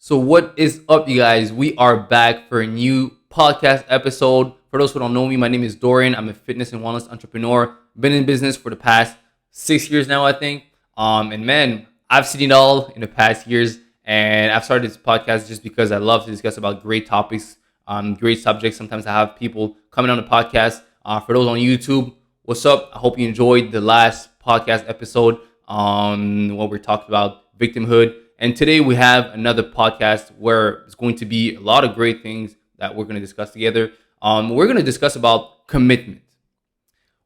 So what is up, you guys? We are back for a new podcast episode. For those who don't know me, my name is Dorian. I'm a fitness and wellness entrepreneur. Been in business for the past 6 years now, I think. And man, I've seen it all in the past years. And I've started this podcast just because I love to discuss about great topics, great subjects. Sometimes I have people coming on the podcast. For those on YouTube, what's up? I hope you enjoyed the last podcast episode what we're talking about victimhood. And today we have another podcast where it's going to be a lot of great things that we're going to discuss together. We're going to discuss about commitment.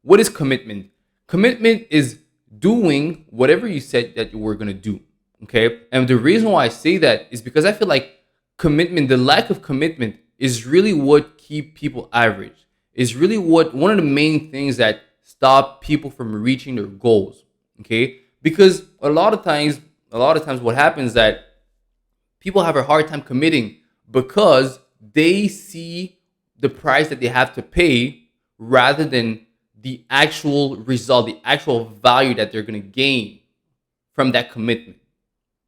What is commitment? Commitment is doing whatever you said that you were going to do. Okay. And the reason why I say that is because I feel like commitment, the lack of commitment, is really what keep people average. Is really what one of the main things that stop people from reaching their goals. Okay. Because a lot of times what happens is that people have a hard time committing because they see the price that they have to pay rather than the actual result, the actual value that they're going to gain from that commitment.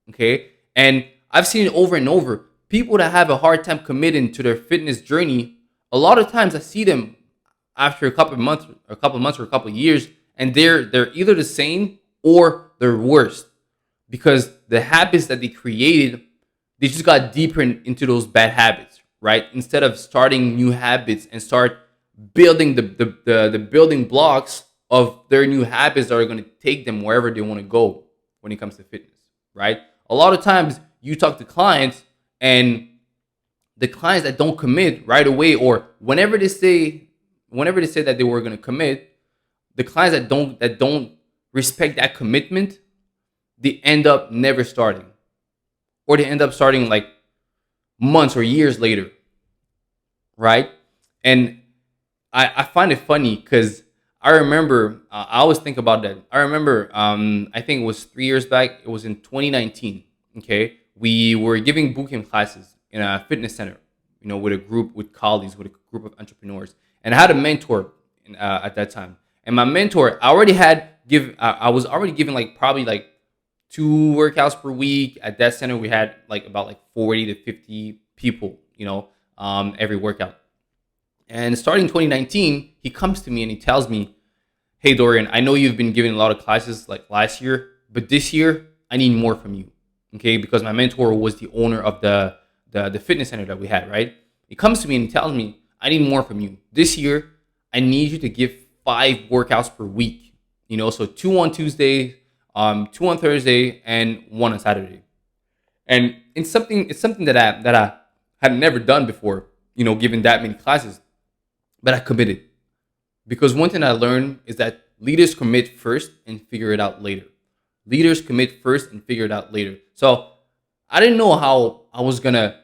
Okay. And I've seen it over and over. People that have a hard time committing to their fitness journey, a lot of times I see them after a couple of months or a couple of years, and they're either the same or they're worse because the habits that they created, they just got deeper into those bad habits, right? Instead of starting new habits and start building the building blocks of their new habits that are going to take them wherever they want to go when it comes to fitness, right? A lot of times you talk to clients, and the clients that don't commit right away, or whenever they say that they were going to commit, the clients that don't respect that commitment, they end up never starting, or they end up starting like months or years later, right? And I find it funny because I remember I always think about that. I remember I think it was 3 years back. It was in 2019. Okay, we were giving bootcamp classes in a fitness center, with a group with colleagues, with a group of entrepreneurs, and I had a mentor at that time. And my mentor, I was already giving like probably like 2 workouts per week. At that center, we had like about like 40 to 50 people, every workout. And starting 2019, he comes to me and he tells me, "Hey Dorian, I know you've been giving a lot of classes like last year, but this year I need more from you." Okay, because my mentor was the owner of the fitness center that we had, right? He comes to me and he tells me, "I need more from you. This year, I need you to give 5 workouts per week. So 2 on Tuesday, 2 on Thursday, and 1 on Saturday." And it's something that I had never done before, giving that many classes, but I committed. Because one thing I learned is that leaders commit first and figure it out later. Leaders commit first and figure it out later. So I didn't know how I was gonna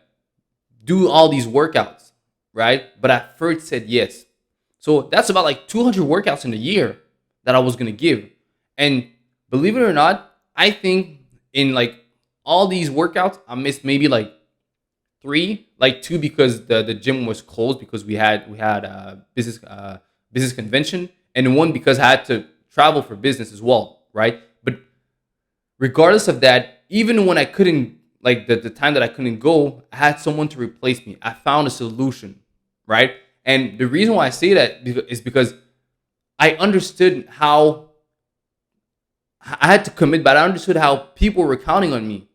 do all these workouts, right? But I first said yes. So that's about like 200 workouts in a year that I was gonna give. And believe it or not, I think in like all these workouts, I missed maybe like 3, like 2 because the gym was closed because we had a business convention, and 1 because I had to travel for business as well, right? But regardless of that, even when I couldn't, like the time that I couldn't go, I had someone to replace me. I found a solution, right? And the reason why I say that is because I understood how I had to commit, but I understood how people were counting on me.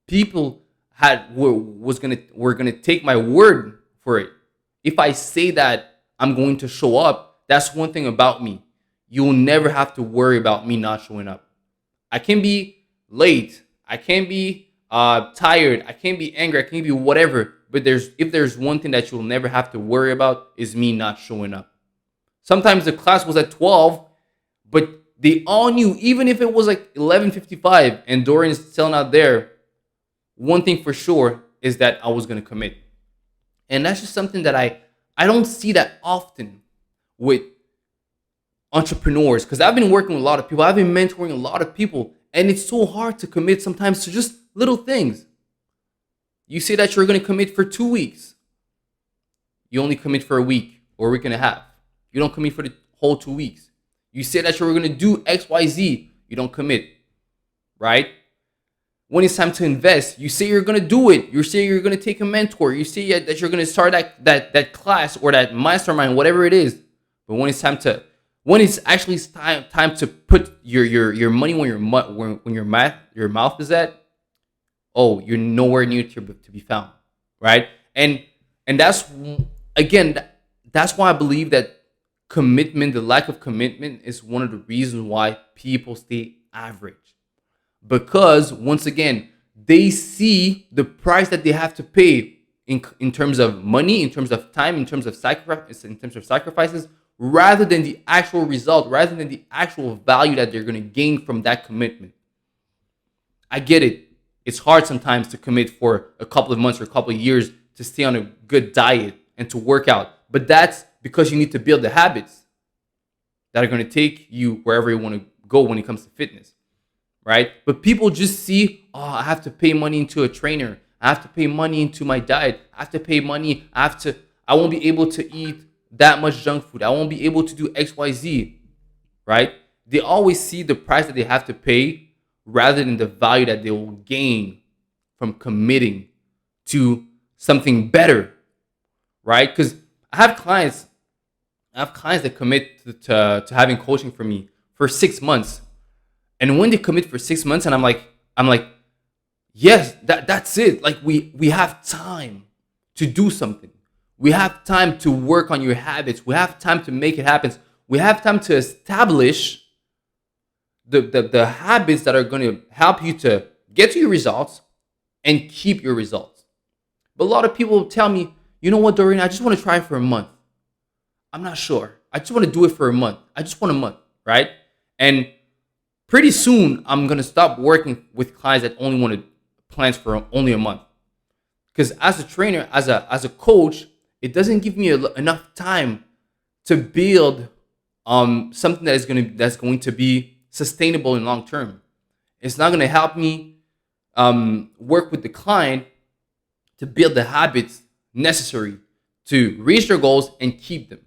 People were gonna take my word for it. If I say that I'm going to show up, that's one thing about me. You'll never have to worry about me not showing up. I can be late. I can be tired. I can be angry. I can be whatever. But if there's one thing that you'll never have to worry about is me not showing up. Sometimes the class was at 12, but they all knew, even if it was like 11:55 and Dorian's still not there, one thing for sure is that I was going to commit. And that's just something that I don't see that often with entrepreneurs, because I've been working with a lot of people. I've been mentoring a lot of people, and it's so hard to commit sometimes to just little things. You say that you're going to commit for 2 weeks. You only commit for a week or a week and a half. You don't commit for the whole 2 weeks. You say that you're going to do XYZ. You don't commit, right? When it's time to invest, you say you're gonna do it. You say you're gonna take a mentor. You say that you're gonna start that class or that mastermind, whatever it is. But when it's actually time to put your money when your mouth is at, oh, you're nowhere near to be found, right? And that's, again, that's why I believe that commitment, the lack of commitment, is one of the reasons why people stay average. Because once again, they see the price that they have to pay in terms of money, in terms of time, in terms of sacrifices, rather than the actual result, rather than the actual value that they're going to gain from that commitment. I get it. It's hard sometimes to commit for a couple of months or a couple of years to stay on a good diet and to work out. But that's because you need to build the habits that are going to take you wherever you want to go when it comes to fitness, right? But people just see, oh, I have to pay money into a trainer. I have to pay money into my diet. I have to pay money. I won't be able to eat that much junk food. I won't be able to do X, Y, Z, right? They always see the price that they have to pay rather than the value that they will gain from committing to something better, right? Because I have clients that commit to having coaching for me for 6 months. And when they commit for 6 months, and I'm like, yes, that's it. Like we have time to do something. We have time to work on your habits. We have time to make it happen. We have time to establish the habits that are going to help you to get to your results and keep your results. But a lot of people tell me, you know what, Dorian, I just want to try it for a month. I'm not sure. I just want to do it for a month. I just want a month, right? And pretty soon, I'm going to stop working with clients that only want plans for only a month. Because as a trainer, as a coach, it doesn't give me enough time to build something that's going to be sustainable in long term. It's not going to help me work with the client to build the habits necessary to reach their goals and keep them.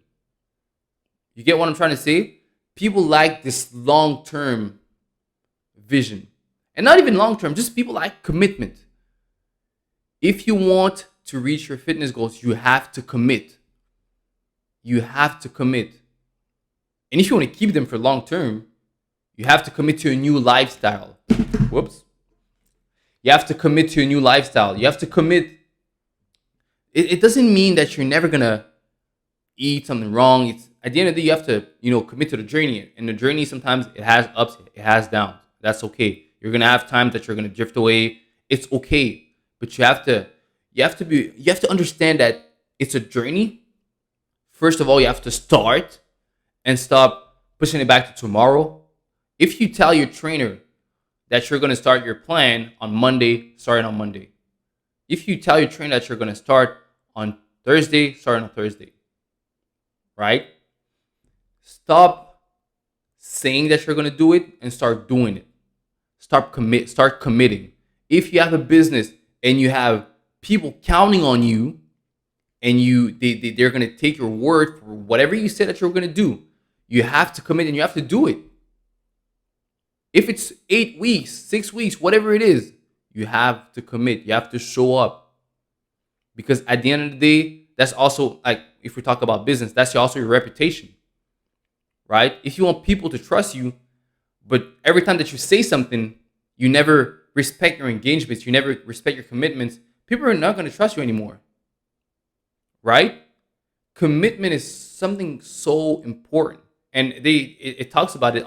You get what I'm trying to say? People like this long-term vision. And not even long-term, just people like commitment. If you want to reach your fitness goals, you have to commit. You have to commit. And if you want to keep them for long-term, you have to commit to a new lifestyle. Whoops. You have to commit to a new lifestyle. You have to commit. It doesn't mean that you're never going to eat something wrong. It's at the end of the day, you have to, commit to the journey. And the journey, sometimes it has ups, it has downs. That's okay. You're going to have times that you're going to drift away. It's okay. But you have to understand that it's a journey. First of all, you have to start and stop pushing it back to tomorrow. If you tell your trainer that you're going to start your plan on Monday, start on Monday. If you tell your trainer that you're going to start on Thursday, start on Thursday. Right? Stop saying that you're going to do it and start doing it. Start committing. If you have a business and you have people counting on you and they're going to take your word for whatever you said that you're going to do, you have to commit and you have to do it. If it's 8 weeks, 6 weeks, whatever it is, you have to commit. You have to show up. Because at the end of the day, that's also, like, if we talk about business, that's also your reputation, right? If you want people to trust you, but every time that you say something, you never respect your engagements, you never respect your commitments, people are not going to trust you anymore, right? Commitment is something so important. And it talks about it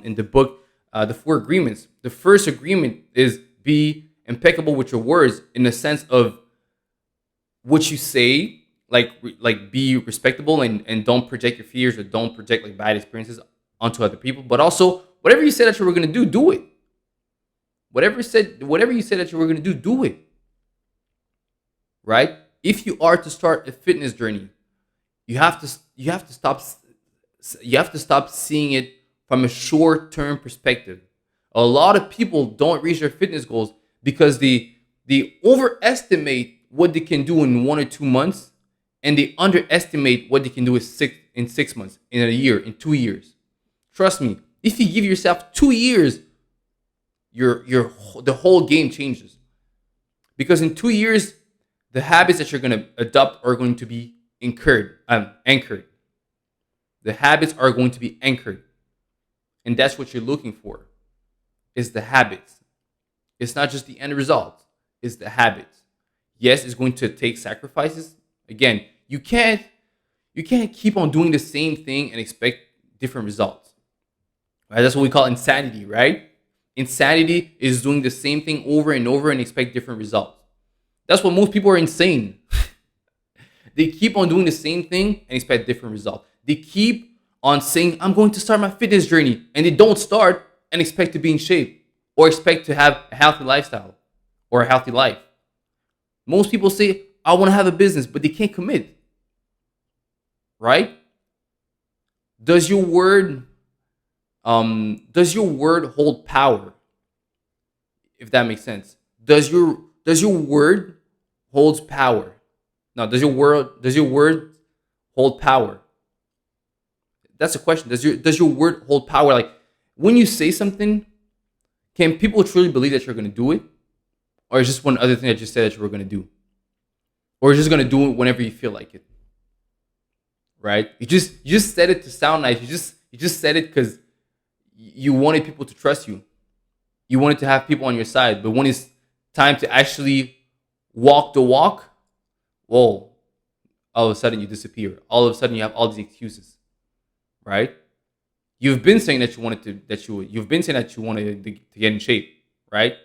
in the book, The 4 Agreements. The first agreement is be impeccable with your words, in the sense of what you say, like be respectable and don't project your fears or don't project like bad experiences onto other people. But also, whatever you said that you were going to do it. Whatever you said that you were going to do it. Right? If you are to start a fitness journey, you have to stop seeing it from a short-term perspective. A lot of people don't reach their fitness goals because they overestimate what they can do in 1 or 2 months, and they underestimate what they can do in 6 months, in a year, in 2 years. Trust me, if you give yourself 2 years, the whole game changes. Because in 2 years, the habits that you're going to adopt are going to be anchored. The habits are going to be anchored. And that's what you're looking for, is the habits. It's not just the end result, it's the habits. Yes, it's going to take sacrifices. Again, you can't keep on doing the same thing and expect different results. Right? That's what we call insanity, right? Insanity is doing the same thing over and over and expect different results. That's what most people are insane. They keep on doing the same thing and expect different results. They keep on saying, I'm going to start my fitness journey, and they don't start and expect to be in shape or expect to have a healthy lifestyle or a healthy life. Most people say, I want to have a business, but they can't commit. Right? Does your word hold power? If that makes sense. Does your word holds power? Now, does your word hold power? That's a question. Does your word hold power? Like, when you say something, can people truly believe that you're going to do it? Or is just one other thing that you said that you were going to do? Or you're just going to do it whenever you feel like it? Right? You just said it to sound nice. You just said it because you wanted people to trust you. You wanted to have people on your side. But when it's time to actually walk the walk, whoa, all of a sudden you disappear. All of a sudden you have all these excuses. Right? You've been saying that you've been saying that you wanted to get in shape, right?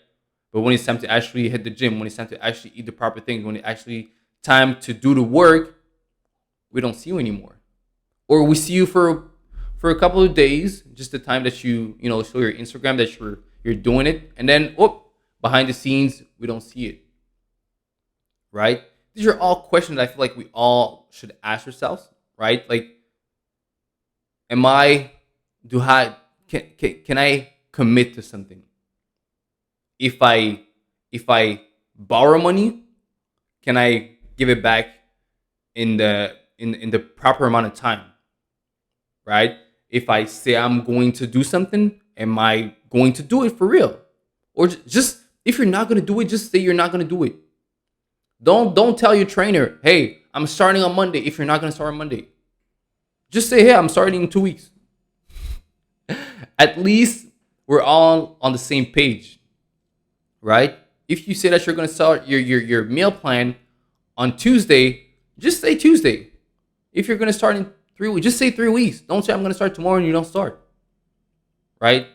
But when it's time to actually hit the gym, when it's time to actually eat the proper things, when it's actually time to do the work, we don't see you anymore. Or we see you for a couple of days, just the time that you show your Instagram that you're doing it, and then behind the scenes, we don't see it. Right? These are all questions that I feel like we all should ask ourselves, right? Like, can I commit to something? If I borrow money, can I give it back in the proper amount of time? Right? If I say I'm going to do something, am I going to do it for real? Or just if you're not going to do it, just say you're not going to do it. Don't tell your trainer, hey, I'm starting on Monday, if you're not going to start on Monday. Just say, hey, I'm starting in 2 weeks. At least we're all on the same page, right? If you say that you're going to start your meal plan on Tuesday, just say Tuesday. If you're going to start in 3 weeks, just say 3 weeks. Don't say I'm going to start tomorrow and you don't start, right?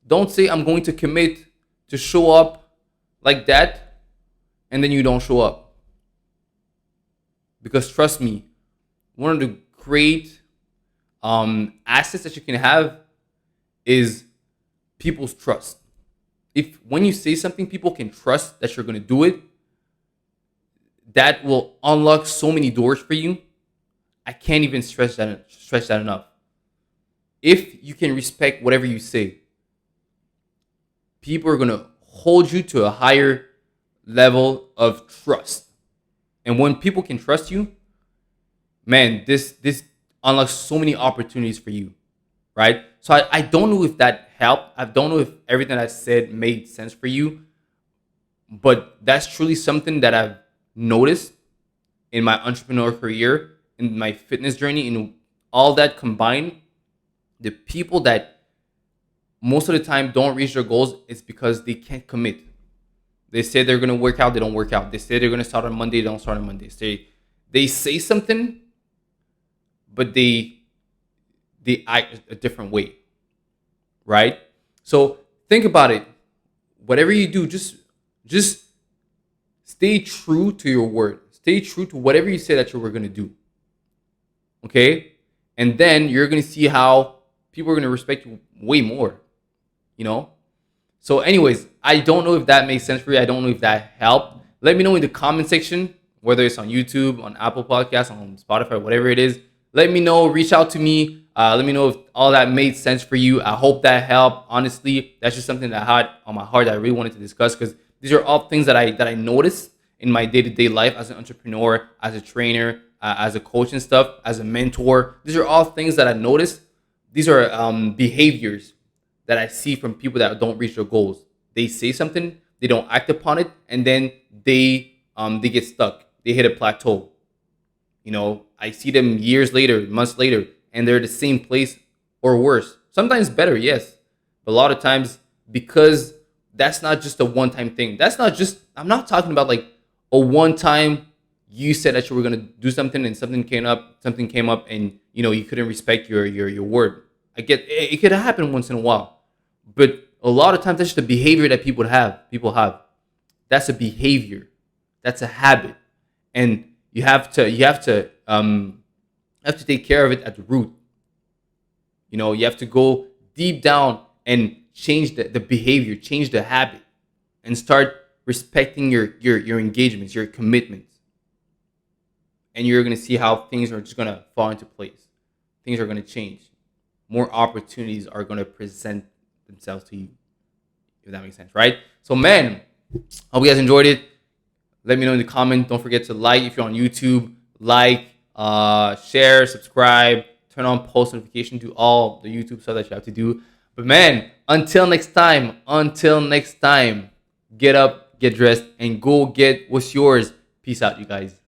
Don't say I'm going to commit to show up like that and then you don't show up. Because trust me, one of the great assets that you can have is people's trust. If when you say something, people can trust that you're going to do it, that will unlock so many doors for you. I can't even stress that enough. If you can respect whatever you say, people are going to hold you to a higher level of trust. And when people can trust you, man, this unlocks so many opportunities for you, right? So I don't know if that helped. I don't know if everything I said made sense for you, but that's truly something that I've noticed in my entrepreneur career, in my fitness journey, in all that combined. The people that most of the time don't reach their goals is because they can't commit. They say they're going to work out, they don't work out. They say they're going to start on Monday, they don't start on Monday. They say something, but they act a different way, right? So think about it. Whatever you do, just stay true to your word. Stay true to whatever you say that you were going to do, okay? And then you're going to see how people are going to respect you way more, So anyways, I don't know if that makes sense for you. I don't know if that helped. Let me know in the comment section, whether it's on YouTube, on Apple Podcasts, on Spotify, whatever it is. Let me know. Reach out to me. Let me know if all that made sense for you. I hope that helped. Honestly, that's just something that I had on my heart that I really wanted to discuss, because these are all things that I noticed in my day-to-day life as an entrepreneur, as a trainer, as a coach and stuff, as a mentor. These are all things that I noticed. These are behaviors that I see from people that don't reach their goals. They say something, they don't act upon it, and then they get stuck. They hit a plateau. I see them years later, months later, and they're the same place or worse. Sometimes better, yes. But a lot of times, because that's not just a one time thing. That's not just, I'm not talking about like a one time you said that you were going to do something and something came up and you couldn't respect your word. I get it, could happen once in a while. But a lot of times that's just a behavior that people have. That's a behavior. That's a habit. And you have to take care of it at the root. You have to go deep down and change the behavior, change the habit, and start respecting your engagements, your commitments. And you're gonna see how things are just gonna fall into place. Things are gonna change. More opportunities are gonna present themselves to you. If that makes sense, right? So man, hope you guys enjoyed it. Let me know in the comment. Don't forget to like if you're on YouTube, share, subscribe, turn on post notification, do all the YouTube stuff that you have to do. But man, until next time, get up, get dressed, and go get what's yours. Peace out, you guys.